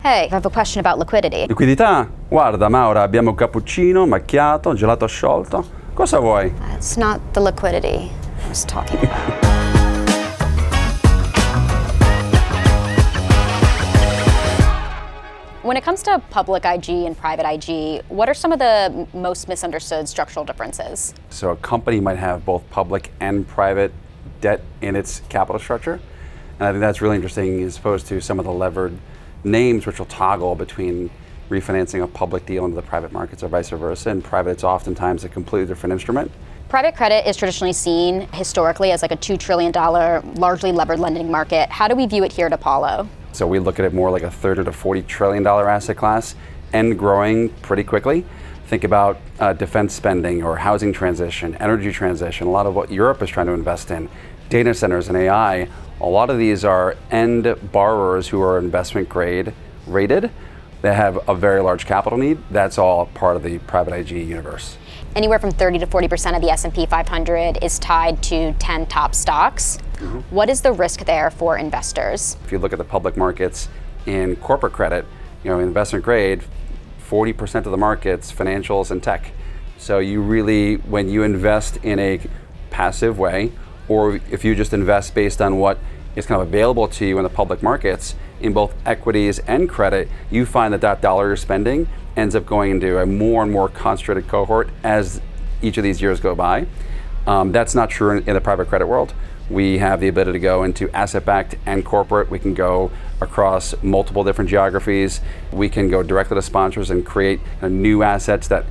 Hey, I have a question about liquidity. Liquidità? Guarda Maura, abbiamo cappuccino, macchiato, gelato sciolto. Cosa vuoi? It's not the liquidity I was talking about. When it comes to public IG and private IG, what are some of the most misunderstood structural differences? So a company might have both public and private debt in its capital structure. And I think that's really interesting as opposed to some of the levered names which will toggle between refinancing a public deal into the private markets or vice versa. In private, it's oftentimes a completely different instrument. Private credit is traditionally seen historically as like a $2 trillion, largely levered lending market. How do we view it here at Apollo? So we look at it more like a $30 to $40 trillion asset class and growing pretty quickly. Think about defense spending or housing transition, energy transition, a lot of what Europe is trying to invest in, data centers and AI. A lot of these are end borrowers who are investment grade rated. They have a very large capital need. That's all part of the private IG universe. Anywhere from 30 to 40% of the S&P 500 is tied to 10 top stocks. Mm-hmm. What is the risk there for investors? If you look at the public markets in corporate credit, investment grade, 40% of the market's financials and tech. So you really, when you invest in a passive way, or if you just invest based on what is kind of available to you in the public markets, in both equities and credit, you find that dollar you're spending ends up going into a more and more concentrated cohort as each of these years go by. That's not true in the private credit world. We have the ability to go into asset-backed and corporate. We can go across multiple different geographies. We can go directly to sponsors and create new assets that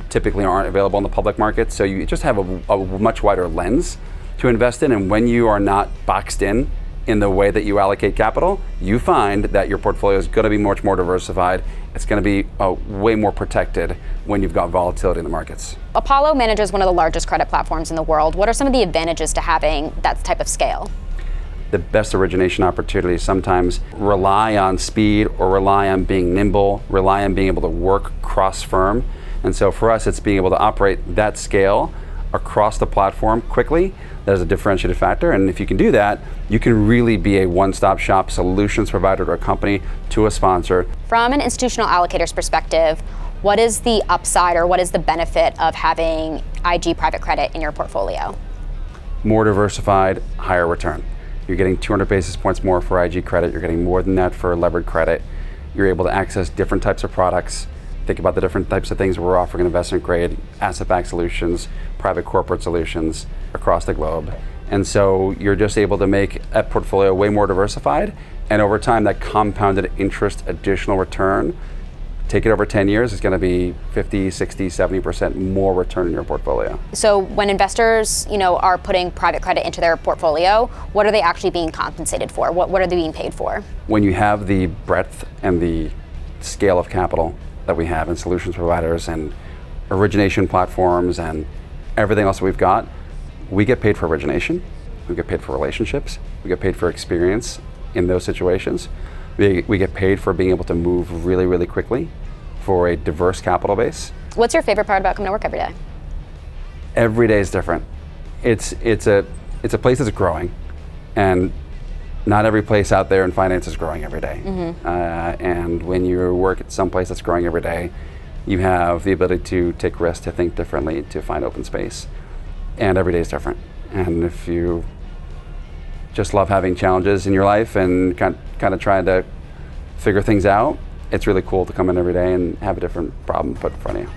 typically aren't available in the public market. So you just have a much wider lens to invest in. And when you are not boxed in the way that you allocate capital, you find that your portfolio is going to be much more diversified. It's going to be way more protected when you've got volatility in the markets. Apollo manages one of the largest credit platforms in the world. What are some of the advantages to having that type of scale? The best origination opportunities sometimes rely on speed or rely on being nimble, rely on being able to work cross-firm. And so for us, it's being able to operate that scale across the platform quickly. That is a differentiated factor, and if you can do that, you can really be a one-stop shop solutions provider to a company, to a sponsor. From an institutional allocator's perspective, what is the upside or what is the benefit of having IG private credit in your portfolio? More diversified, higher return. You're getting 200 basis points more for IG credit, you're getting more than that for levered credit. You're able to access different types of products. Think about the different types of things we're offering: investment grade, asset-backed solutions, private corporate solutions across the globe. And so you're just able to make a portfolio way more diversified. And over time, that compounded interest additional return, take it over 10 years, is going to be 50, 60, 70% more return in your portfolio. So when investors, are putting private credit into their portfolio, what are they actually being compensated for? What are they being paid for? When you have the breadth and the scale of capital that we have in solutions providers and origination platforms and everything else that we've got, we get paid for origination, we get paid for relationships, we get paid for experience in those situations. We get paid for being able to move really, really quickly for a diverse capital base. What's your favorite part about coming to work every day? Every day is different. It's a place that's growing, and not every place out there in finance is growing every day. Mm-hmm. And when you work at some place that's growing every day, you have the ability to take risks, to think differently, to find open space. And every day is different. And if you just love having challenges in your life and kind of trying to figure things out, it's really cool to come in every day and have a different problem put in front of you.